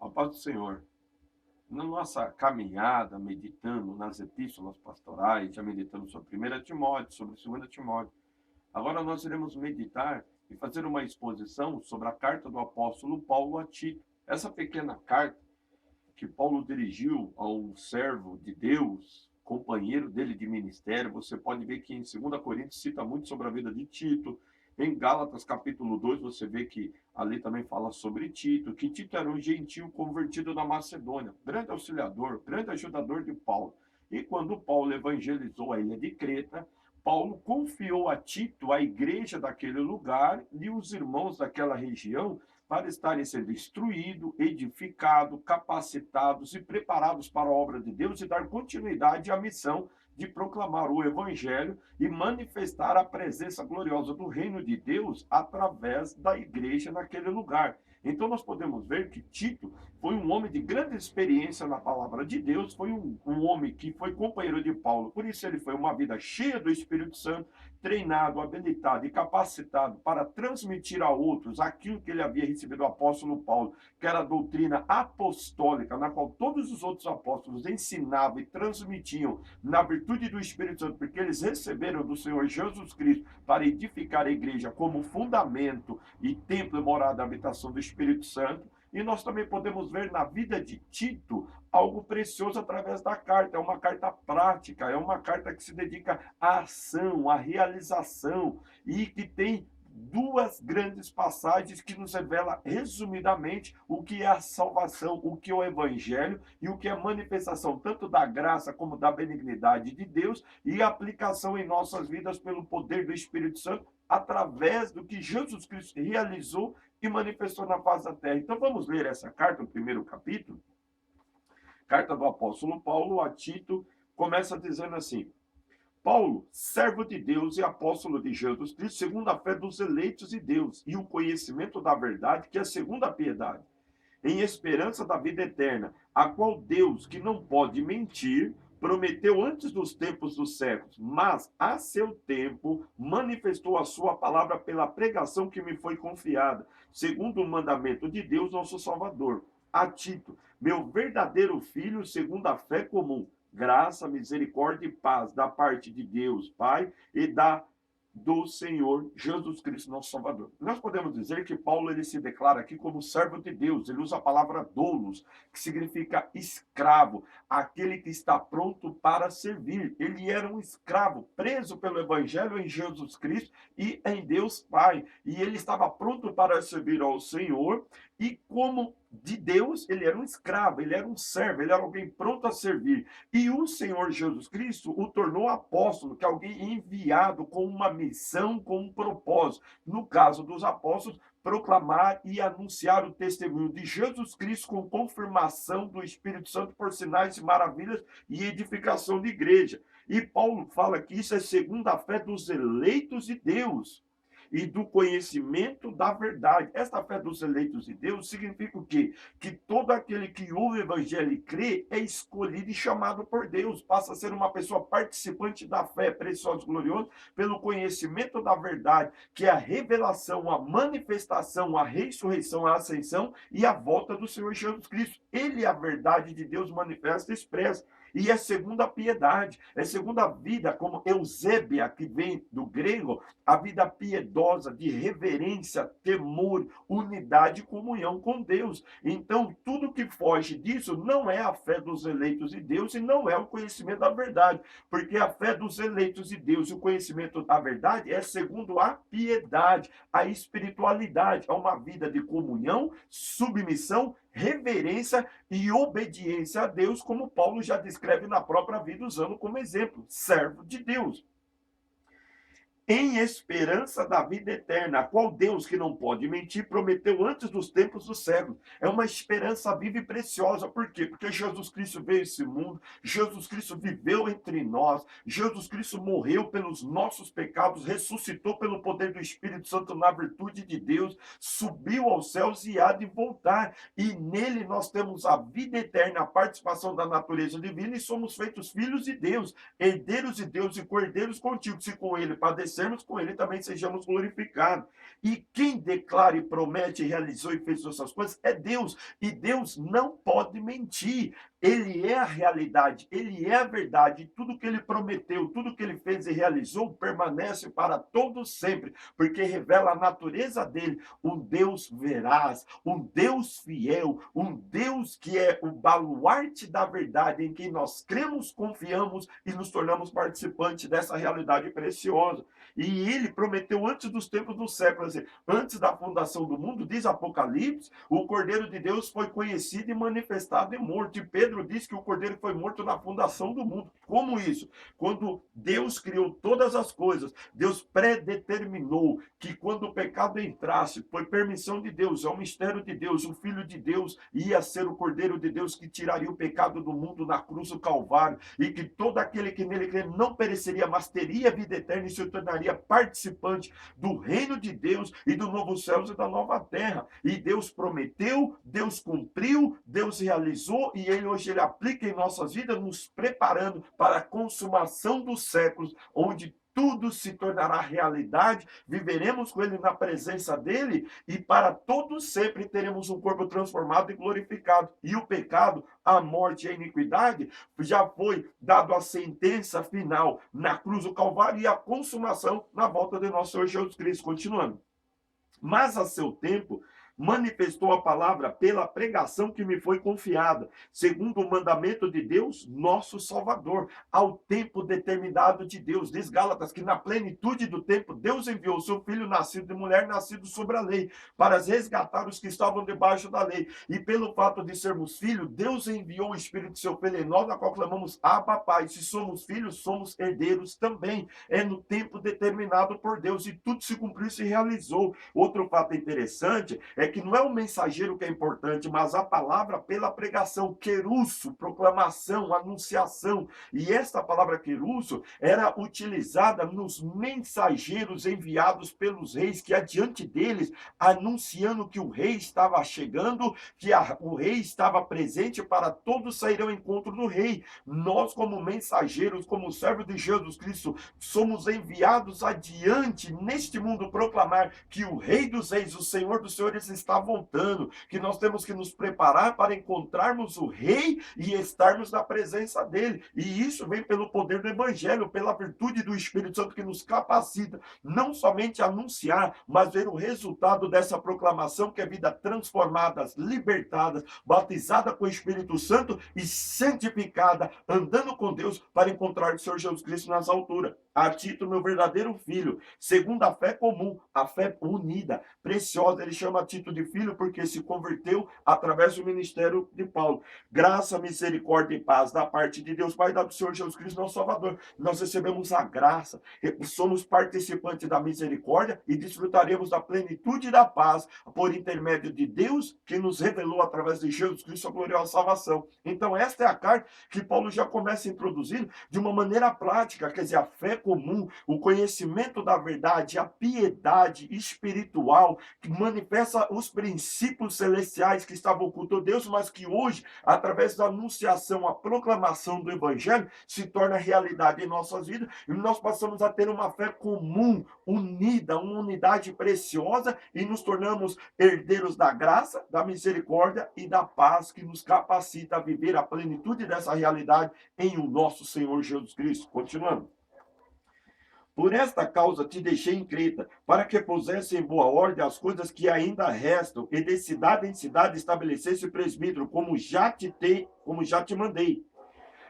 A paz do Senhor. Na nossa caminhada, meditando nas epístolas pastorais, já meditando sobre 1 Timóteo, sobre 2 Timóteo, agora nós iremos meditar e fazer uma exposição sobre a carta do apóstolo Paulo a Tito. Essa pequena carta que Paulo dirigiu a um servo de Deus, companheiro dele de ministério. Você pode ver que em 2 Coríntios cita muito sobre a vida de Tito. Em Gálatas capítulo 2, você vê que ali também fala sobre Tito, que Tito era um gentio convertido na Macedônia, grande auxiliador, grande ajudador de Paulo. E quando Paulo evangelizou a ilha de Creta, Paulo confiou a Tito a igreja daquele lugar e os irmãos daquela região para estarem sendo instruídos, edificados, capacitados e preparados para a obra de Deus e dar continuidade à missão de proclamar o evangelho e manifestar a presença gloriosa do reino de Deus através da igreja naquele lugar. Então nós podemos ver que Tito foi um homem de grande experiência na palavra de Deus, foi um homem que foi companheiro de Paulo, por isso ele foi uma vida cheia do Espírito Santo, treinado, habilitado e capacitado para transmitir a outros aquilo que ele havia recebido do apóstolo Paulo, que era a doutrina apostólica, na qual todos os outros apóstolos ensinavam e transmitiam na virtude do Espírito Santo, porque eles receberam do Senhor Jesus Cristo para edificar a igreja como fundamento e templo e morada da habitação do Espírito Santo. E nós também podemos ver na vida de Tito algo precioso através da carta. É uma carta prática, é uma carta que se dedica à ação, à realização e que tem duas grandes passagens que nos revela resumidamente o que é a salvação, o que é o evangelho e o que é a manifestação tanto da graça como da benignidade de Deus e a aplicação em nossas vidas pelo poder do Espírito Santo através do que Jesus Cristo realizou e manifestou na face da terra. Então vamos ler essa carta, o primeiro capítulo. Carta do apóstolo Paulo a Tito, começa dizendo assim: Paulo, servo de Deus e apóstolo de Jesus Cristo, segundo a fé dos eleitos de Deus e o conhecimento da verdade, que é segundo a piedade, em esperança da vida eterna, a qual Deus, que não pode mentir, prometeu antes dos tempos dos séculos, mas a seu tempo manifestou a sua palavra pela pregação que me foi confiada, segundo o mandamento de Deus, nosso Salvador. A Tito, meu verdadeiro filho, segundo a fé comum, graça, misericórdia e paz da parte de Deus, Pai, e do Senhor Jesus Cristo, nosso Salvador. Nós podemos dizer que Paulo ele se declara aqui como servo de Deus. Ele usa a palavra doulos, que significa escravo, aquele que está pronto para servir. Ele era um escravo, preso pelo evangelho em Jesus Cristo e em Deus Pai. E ele estava pronto para servir ao Senhor e como de Deus, ele era um escravo, ele era um servo, ele era alguém pronto a servir. E o Senhor Jesus Cristo o tornou apóstolo, que é alguém enviado com uma missão, com um propósito. No caso dos apóstolos, proclamar e anunciar o testemunho de Jesus Cristo com confirmação do Espírito Santo por sinais e maravilhas e edificação de igreja. E Paulo fala que isso é segundo a fé dos eleitos de Deus e do conhecimento da verdade. Esta fé dos eleitos de Deus significa o quê? Que todo aquele que ouve o evangelho e crê é escolhido e chamado por Deus, passa a ser uma pessoa participante da fé, precioso e glorioso, pelo conhecimento da verdade, que é a revelação, a manifestação, a ressurreição, a ascensão e a volta do Senhor Jesus Cristo. Ele é a verdade de Deus manifesta e expressa. E é segundo a piedade, é segundo a vida, como Eusébia, que vem do grego, a vida piedosa, de reverência, temor, unidade e comunhão com Deus. Então, tudo que foge disso não é a fé dos eleitos de Deus e não é o conhecimento da verdade, porque a fé dos eleitos de Deus e o conhecimento da verdade é segundo a piedade, a espiritualidade, é uma vida de comunhão, submissão, reverência e obediência a Deus, como Paulo já descreve na própria vida, usando como exemplo, servo de Deus. Em esperança da vida eterna, a qual Deus, que não pode mentir, prometeu antes dos tempos dos séculos. É uma esperança viva e preciosa. Por quê? Porque Jesus Cristo veio a esse mundo, Jesus Cristo viveu entre nós, Jesus Cristo morreu pelos nossos pecados, ressuscitou pelo poder do Espírito Santo na virtude de Deus, subiu aos céus e há de voltar. E nele nós temos a vida eterna, a participação da natureza divina e somos feitos filhos de Deus, herdeiros de Deus e cordeiros contigo, se com ele padecemos parecermos com ele, também sejamos glorificados. E quem declara e promete, realizou e fez essas coisas é Deus. E Deus não pode mentir. Ele é a realidade, ele é a verdade. Tudo que ele prometeu, tudo que ele fez e realizou permanece para todos sempre, porque revela a natureza dele, um Deus veraz, um Deus fiel, um Deus que é o baluarte da verdade, em quem nós cremos, confiamos e nos tornamos participantes dessa realidade preciosa. E ele prometeu antes dos tempos do século, antes da fundação do mundo, diz Apocalipse, o Cordeiro de Deus foi conhecido e manifestado e morto. E Pedro diz que o Cordeiro foi morto na fundação do mundo. Como isso? Quando Deus criou todas as coisas, Deus predeterminou que quando o pecado entrasse, foi permissão de Deus, é um mistério de Deus, o Filho de Deus ia ser o Cordeiro de Deus que tiraria o pecado do mundo na cruz do Calvário, e que todo aquele que nele crê não pereceria, mas teria vida eterna e se tornaria participante do reino de Deus e do novo céu e da nova terra. E Deus prometeu, Deus cumpriu, Deus realizou, e hoje ele aplica em nossas vidas, nos preparando para a consumação dos séculos, onde tudo se tornará realidade, viveremos com ele na presença dele, e para todos sempre teremos um corpo transformado e glorificado. E o pecado, a morte e a iniquidade já foi dado a sentença final na cruz do Calvário e a consumação na volta de nosso Senhor Jesus Cristo. Continuando. Mas a seu tempo manifestou a palavra pela pregação que me foi confiada, segundo o mandamento de Deus, nosso Salvador, ao tempo determinado de Deus. Diz Gálatas que na plenitude do tempo, Deus enviou seu Filho nascido de mulher, nascido sobre a lei, para resgatar os que estavam debaixo da lei. E pelo fato de sermos filhos, Deus enviou o Espírito de seu Filho em nós, na qual clamamos, Abba, Pai. Se somos filhos, somos herdeiros também. É no tempo determinado por Deus, e tudo se cumpriu e se realizou. Outro fato interessante é que não é o mensageiro que é importante, mas a palavra pela pregação, querusso, proclamação, anunciação. E esta palavra querusso era utilizada nos mensageiros enviados pelos reis, que adiante deles, anunciando que o rei estava chegando, que o rei estava presente, para todos sairão ao encontro do rei. Nós, como mensageiros, como servos de Jesus Cristo, somos enviados adiante neste mundo proclamar que o Rei dos Reis, o Senhor dos Senhores está voltando, que nós temos que nos preparar para encontrarmos o Rei e estarmos na presença dele. E isso vem pelo poder do Evangelho, pela virtude do Espírito Santo que nos capacita, não somente a anunciar, mas ver o resultado dessa proclamação, que é vida transformada, libertada, batizada com o Espírito Santo e santificada, andando com Deus para encontrar o Senhor Jesus Cristo nas alturas. A Tito, meu verdadeiro filho, segundo a fé comum, a fé unida, preciosa. Ele chama Tito de filho porque se converteu através do ministério de Paulo. Graça, misericórdia e paz da parte de Deus Pai, do Senhor Jesus Cristo, nosso Salvador. Nós recebemos a graça, somos participantes da misericórdia e desfrutaremos da plenitude da paz por intermédio de Deus, que nos revelou através de Jesus Cristo a gloriosa salvação. Então esta é a carta que Paulo já começa introduzindo de uma maneira prática, quer dizer, a fé comum, o conhecimento da verdade, a piedade espiritual, que manifesta os princípios celestiais que estavam ocultos a Deus, mas que hoje, através da anunciação, a proclamação do Evangelho, se torna realidade em nossas vidas, e nós passamos a ter uma fé comum, unida, uma unidade preciosa, e nos tornamos herdeiros da graça, da misericórdia e da paz, que nos capacita a viver a plenitude dessa realidade em o nosso Senhor Jesus Cristo. Continuando. Por esta causa te deixei em Creta, para que pusesse em boa ordem as coisas que ainda restam, e de cidade em cidade estabelecesse o presbítero, como já te mandei.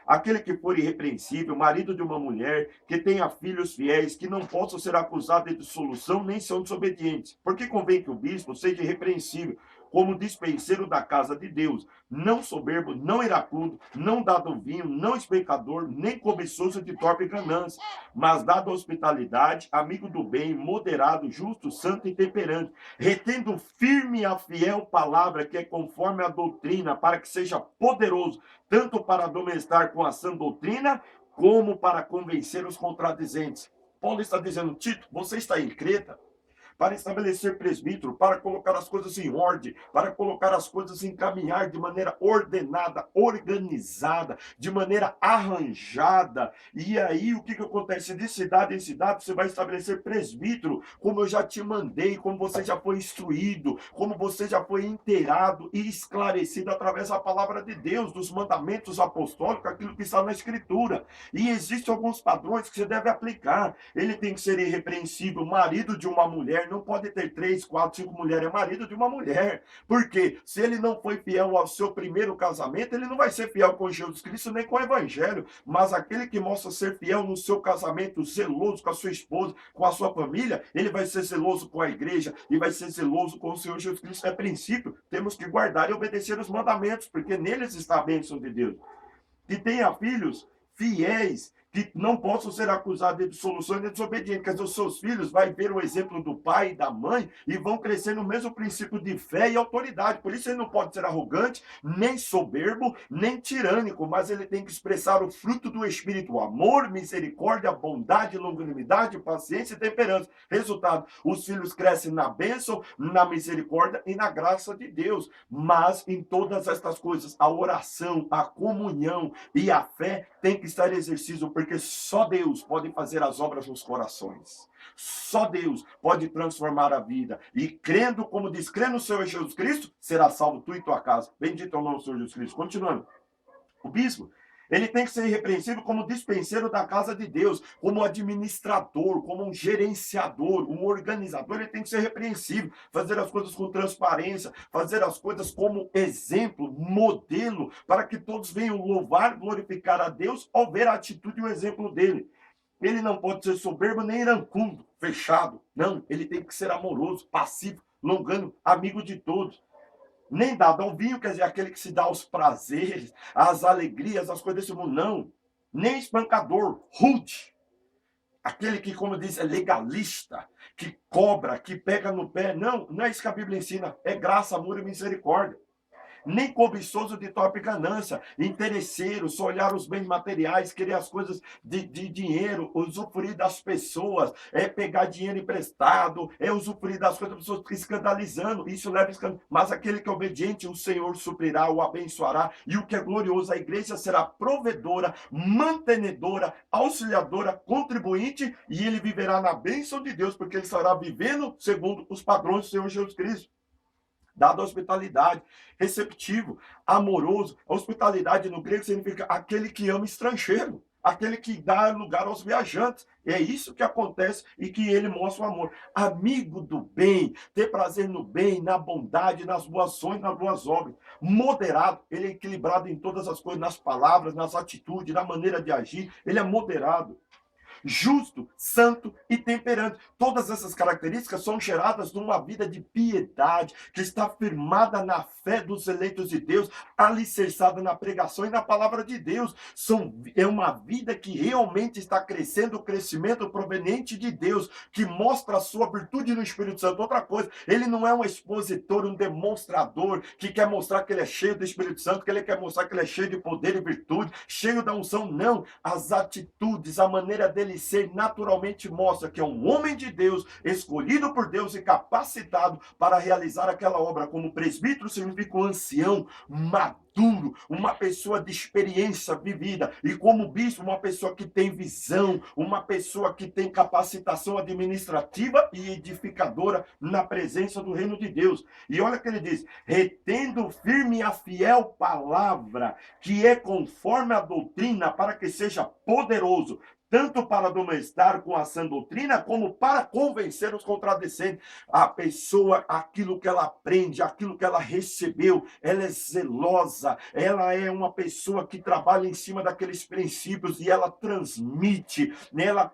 Aquele que for irrepreensível, marido de uma mulher, que tenha filhos fiéis, que não possam ser acusados de dissolução, nem são desobedientes. Porque convém que o bispo seja irrepreensível, como dispenseiro da casa de Deus, não soberbo, não iracundo, não dado vinho, não especador, nem cobiçoso de torpe ganância, mas dado hospitalidade, amigo do bem, moderado, justo, santo e temperante, retendo firme a fiel palavra, que é conforme a doutrina, para que seja poderoso, tanto para admoestar com a sã doutrina, como para convencer os contradizentes. Paulo está dizendo, Tito, você está em Creta, para estabelecer presbítero, para colocar as coisas em ordem, para colocar as coisas em caminhar de maneira ordenada, organizada, de maneira arranjada. E aí o que acontece? De cidade em cidade você vai estabelecer presbítero, como eu já te mandei, como você já foi instruído, como você já foi inteirado e esclarecido através da palavra de Deus, dos mandamentos apostólicos, aquilo que está na Escritura. E existem alguns padrões que você deve aplicar. Ele tem que ser irrepreensível, marido de uma mulher, não pode ter 3, 4, 5 mulheres, é marido de uma mulher. Porque se ele não foi fiel ao seu primeiro casamento, ele não vai ser fiel com Jesus Cristo nem com o Evangelho. Mas aquele que mostra ser fiel no seu casamento, zeloso com a sua esposa, com a sua família, ele vai ser zeloso com a igreja e vai ser zeloso com o Senhor Jesus Cristo. É princípio, temos que guardar e obedecer os mandamentos, porque neles está a bênção de Deus. Que tenha filhos fiéis, que não possam ser acusados de dissolução e de desobediência. Quer dizer, os seus filhos vão ver o exemplo do pai e da mãe e vão crescer no mesmo princípio de fé e autoridade. Por isso ele não pode ser arrogante, nem soberbo, nem tirânico, mas ele tem que expressar o fruto do Espírito: o amor, misericórdia, bondade, longanimidade, paciência e temperança. Resultado, os filhos crescem na bênção, na misericórdia e na graça de Deus. Mas em todas estas coisas, a oração, a comunhão e a fé tem que estar em exercício, porque só Deus pode fazer as obras nos corações. Só Deus pode transformar a vida. E crendo, como diz, crendo no Senhor Jesus Cristo, será salvo tu e tua casa. Bendito é o nome do Senhor Jesus Cristo. Continuando. O bispo, ele tem que ser irrepreensível como dispenseiro da casa de Deus, como administrador, como um gerenciador, um organizador. Ele tem que ser repreensível, fazer as coisas com transparência, fazer as coisas como exemplo, modelo, para que todos venham louvar, glorificar a Deus ao ver a atitude e o exemplo dele. Ele não pode ser soberbo nem iracundo, fechado. Não, ele tem que ser amoroso, pacífico, longânimo, amigo de todos. Nem dado ao vinho, quer dizer, aquele que se dá aos prazeres, às alegrias, às coisas desse mundo, não. Nem espancador, rude. Aquele que, como diz, é legalista, que cobra, que pega no pé. Não, não é isso que a Bíblia ensina. É graça, amor e misericórdia. Nem cobiçoso de torpe ganância, interesseiro, só olhar os bens materiais, querer as coisas de dinheiro, usufruir das pessoas, pegar dinheiro emprestado, usufruir das coisas, pessoas escandalizando, isso leva a escândalo. Mas aquele que é obediente, o Senhor suprirá, o abençoará, e o que é glorioso, a igreja será provedora, mantenedora, auxiliadora, contribuinte, e ele viverá na bênção de Deus, porque ele estará vivendo segundo os padrões do Senhor Jesus Cristo. Dado a hospitalidade, receptivo, amoroso. A hospitalidade no grego significa aquele que ama estrangeiro, aquele que dá lugar aos viajantes. É isso que acontece e que ele mostra o amor. Amigo do bem, ter prazer no bem, na bondade, nas boas ações, nas boas obras. Moderado, ele é equilibrado em todas as coisas, nas palavras, nas atitudes, na maneira de agir. Ele é moderado. Justo, santo e temperante. Todas essas características são geradas numa vida de piedade, que está firmada na fé dos eleitos de Deus, alicerçada na pregação e na palavra de Deus. É uma vida que realmente está crescendo, o crescimento proveniente de Deus, que mostra a sua virtude no Espírito Santo. Outra coisa, ele não é um expositor, um demonstrador, que quer mostrar que ele é cheio do Espírito Santo, que ele quer mostrar que ele é cheio de poder e virtude, cheio da unção. Não, as atitudes, a maneira dele ser naturalmente mostra que é um homem de Deus, escolhido por Deus e capacitado para realizar aquela obra. Como presbítero significa um ancião, maduro, uma pessoa de experiência vivida, e como bispo, uma pessoa que tem visão, uma pessoa que tem capacitação administrativa e edificadora na presença do reino de Deus. E olha o que ele diz: retendo firme a fiel palavra, que é conforme a doutrina, para que seja poderoso tanto para admoestar com a sã doutrina, como para convencer os contradecentes. A pessoa, aquilo que ela aprende, aquilo que ela recebeu, ela é zelosa, ela é uma pessoa que trabalha em cima daqueles princípios e ela transmite, ela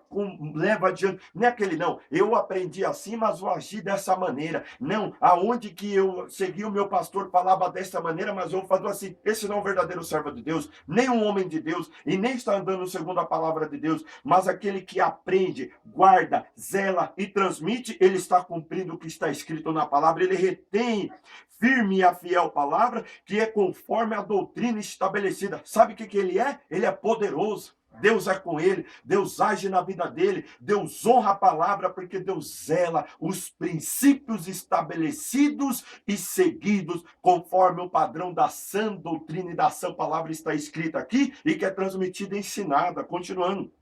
leva adiante. Não é aquele, não, eu aprendi assim, mas vou agir dessa maneira. Não, aonde que eu segui o meu pastor falava dessa maneira, mas eu falo assim. Esse não é um verdadeiro servo de Deus, nem um homem de Deus, e nem está andando segundo a palavra de Deus. Mas aquele que aprende, guarda, zela e transmite, ele está cumprindo o que está escrito na palavra. Ele retém firme a fiel palavra, que é conforme a doutrina estabelecida. Sabe o que ele é? Ele é poderoso. Deus é com ele, Deus age na vida dele, Deus honra a palavra, porque Deus zela os princípios estabelecidos e seguidos conforme o padrão da sã doutrina e da sã palavra está escrita aqui e que é transmitida e ensinada. Continuando.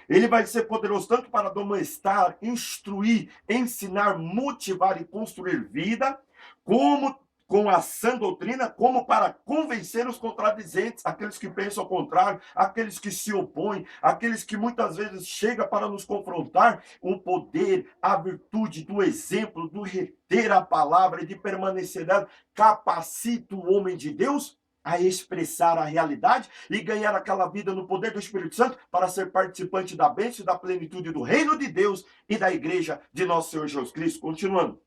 Ele vai ser poderoso tanto para admoestar, instruir, ensinar, motivar e construir vida, como com a sã doutrina, como para convencer os contradizentes, aqueles que pensam ao contrário, aqueles que se opõem, aqueles que muitas vezes chegam para nos confrontar. O poder, a virtude do exemplo, do reter a palavra e de permanecer nela, capacita o homem de Deus a expressar a realidade e ganhar aquela vida no poder do Espírito Santo para ser participante da bênção e da plenitude do reino de Deus e da igreja de nosso Senhor Jesus Cristo. Continuando.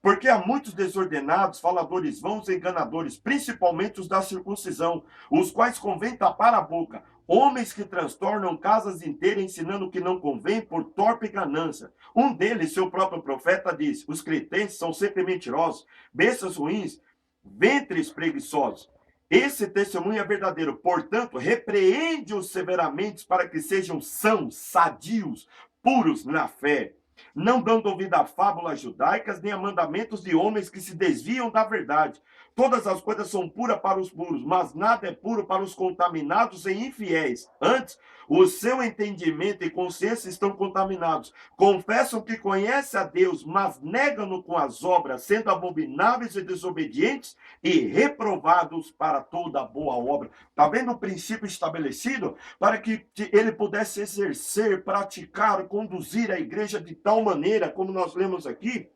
Porque há muitos desordenados, faladores vãos e enganadores, principalmente os da circuncisão, os quais convém tapar a boca, homens que transtornam casas inteiras ensinando o que não convém por torpe ganância. Um deles, seu próprio profeta, disse: os cretenses são sempre mentirosos, bestas ruins, ventres preguiçosos. Esse testemunho é verdadeiro, portanto, repreende-os severamente para que sejam sãos, sadios, puros na fé, não dando ouvido a fábulas judaicas, nem a mandamentos de homens que se desviam da verdade. Todas as coisas são puras para os puros, mas nada é puro para os contaminados e infiéis. Antes, o seu entendimento e consciência estão contaminados. Confessam que conhecem a Deus, mas negam-no com as obras, sendo abomináveis e desobedientes e reprovados para toda boa obra. Está vendo o princípio estabelecido? Para que ele pudesse exercer, praticar, conduzir a igreja de tal maneira, como nós lemos aqui,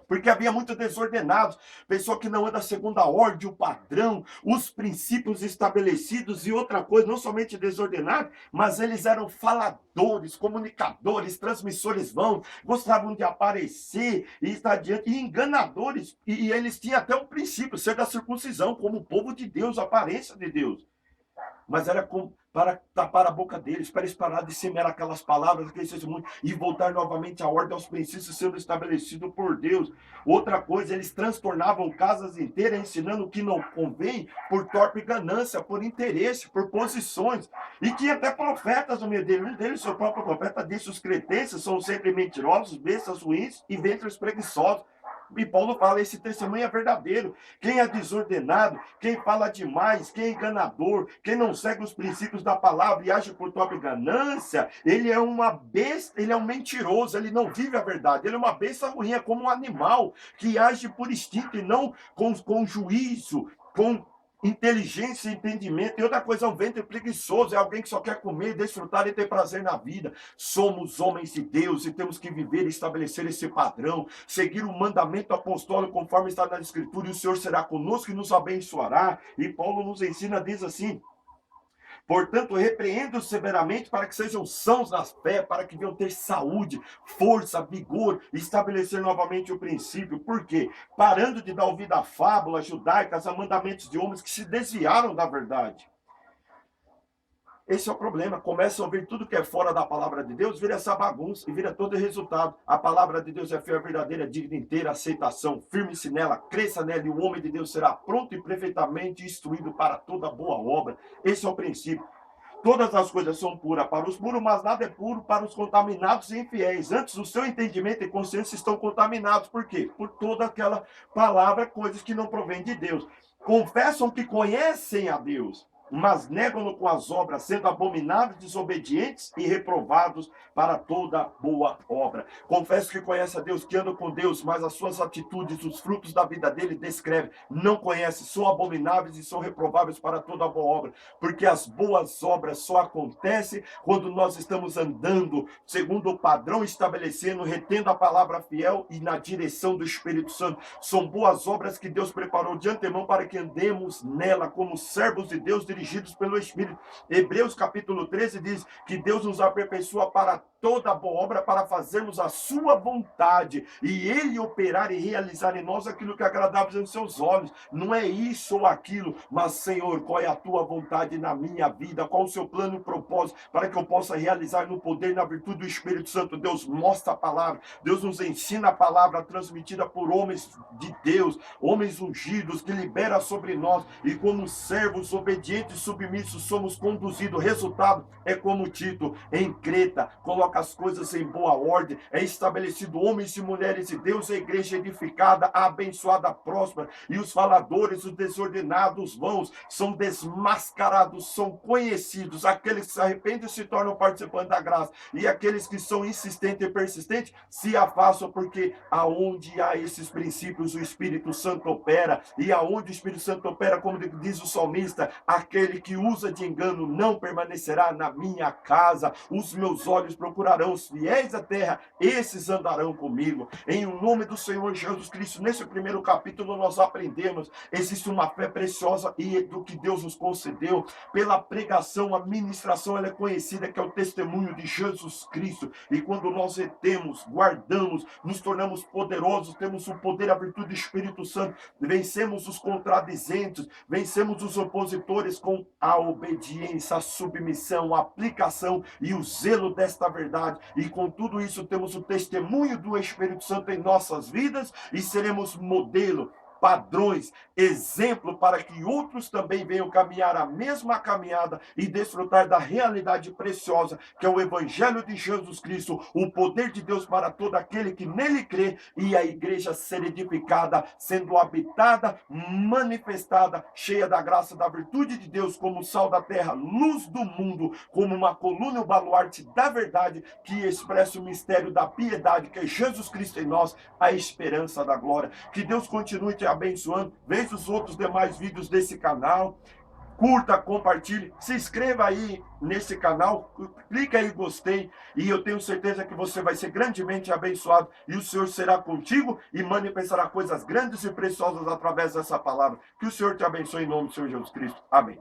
porque havia muitos desordenados, pessoa que não anda segundo a ordem, o padrão, os princípios estabelecidos e outra coisa, não somente desordenados, mas eles eram faladores, comunicadores, transmissores vãos, gostavam de aparecer e estar diante, e enganadores, e eles tinham até um princípio, ser da circuncisão, como o povo de Deus, a aparência de Deus. Mas era para tapar a boca deles, para eles parar de semear aquelas palavras, aqueles testemunhos, e voltar novamente à ordem, aos princípios sendo estabelecidos por Deus. Outra coisa, eles transtornavam casas inteiras, ensinando o que não convém, por torpe ganância, por interesse, por posições. E tinha até profetas no meio dele. Um deles, seu próprio profeta, disse: os cretenses são sempre mentirosos, bestas ruins e ventres preguiçosos. E Paulo fala: esse testemunho é verdadeiro. Quem é desordenado, quem fala demais, quem é enganador, quem não segue os princípios da palavra e age por própria ganância, ele é uma besta, ele é um mentiroso, ele não vive a verdade, ele é uma besta ruim, é como um animal que age por instinto e não com juízo, com inteligência e entendimento. E outra coisa, é um ventre preguiçoso, é alguém que só quer comer, desfrutar e ter prazer na vida. Somos homens de Deus e temos que viver e estabelecer esse padrão, seguir o mandamento apostólico conforme está na Escritura, e o Senhor será conosco e nos abençoará. E Paulo nos ensina, diz assim: portanto, repreendo severamente para que sejam sãos na fé, para que venham ter saúde, força, vigor, e estabelecer novamente o princípio. Por quê? Parando de dar ouvido a fábulas judaicas, a mandamentos de homens que se desviaram da verdade. Esse é o problema. Começa a ouvir tudo que é fora da palavra de Deus, vira essa bagunça e vira todo o resultado. A palavra de Deus é fiel, verdadeira, digna, inteira, aceitação. Firme-se nela, cresça nela, e o homem de Deus será pronto e perfeitamente instruído para toda boa obra. Esse é o princípio. Todas as coisas são puras para os puros, mas nada é puro para os contaminados e infiéis. Antes, o seu entendimento e consciência estão contaminados. Por quê? Por toda aquela palavra, coisas que não provêm de Deus. Confessam que conhecem a Deus, mas negam-no com as obras, sendo abomináveis, desobedientes e reprovados para toda boa obra. Confesso que conhece a Deus, que anda com Deus, mas as suas atitudes, os frutos da vida dele, descreve: não conhece, são abomináveis e são reprováveis para toda boa obra, porque as boas obras só acontecem quando nós estamos andando segundo o padrão estabelecendo, retendo a palavra fiel e na direção do Espírito Santo. São boas obras que Deus preparou de antemão para que andemos nela como servos de Deus, dirigidos pelo Espírito. Hebreus capítulo 13 diz que Deus nos aperfeiçoa para toda boa obra, para fazermos a sua vontade e ele operar e realizar em nós aquilo que é agradável aos seus olhos. Não é isso ou aquilo, mas Senhor, qual é a tua vontade na minha vida? Qual o seu plano e propósito para que eu possa realizar no poder e na virtude do Espírito Santo? Deus mostra a palavra, Deus nos ensina a palavra transmitida por homens de Deus, homens ungidos que libera sobre nós, e como servos obedientes obedientes e submissos somos conduzidos. O resultado é como Tito, em Creta, coloca as coisas em boa ordem, é estabelecido homens e mulheres de Deus, a igreja edificada, abençoada, próspera, e os faladores, os desordenados, vãos, são desmascarados, são conhecidos. Aqueles que se arrependem se tornam participantes da graça, e aqueles que são insistentes e persistentes se afastam, porque aonde há esses princípios o Espírito Santo opera, e aonde o Espírito Santo opera, como diz o salmista, aquele que usa de engano não permanecerá na minha casa. Os meus olhos procurarão os fiéis da terra, esses andarão comigo. Em nome do Senhor Jesus Cristo, nesse primeiro capítulo nós aprendemos, existe uma fé preciosa e do que Deus nos concedeu pela pregação, a ministração, ela é conhecida, que é o testemunho de Jesus Cristo. E quando nós retemos, guardamos, nos tornamos poderosos, temos o poder, a virtude do Espírito Santo, vencemos os contradizentes, vencemos os opositores com a obediência, a submissão, a aplicação e o zelo desta verdade. E com tudo isso temos o testemunho do Espírito Santo em nossas vidas e seremos modelo, padrões, exemplo para que outros também venham caminhar a mesma caminhada e desfrutar da realidade preciosa que é o Evangelho de Jesus Cristo, o poder de Deus para todo aquele que nele crê, e a igreja ser edificada, sendo habitada, manifestada, cheia da graça, da virtude de Deus, como sal da terra, luz do mundo, como uma coluna e um baluarte da verdade que expressa o mistério da piedade, que é Jesus Cristo em nós, a esperança da glória. Que Deus continue te abençoando. Veja os outros demais vídeos desse canal, curta, compartilhe, se inscreva aí nesse canal, clica aí gostei, e eu tenho certeza que você vai ser grandemente abençoado, e o Senhor será contigo e manifestará coisas grandes e preciosas através dessa palavra. Que o Senhor te abençoe em nome do Senhor Jesus Cristo. Amém.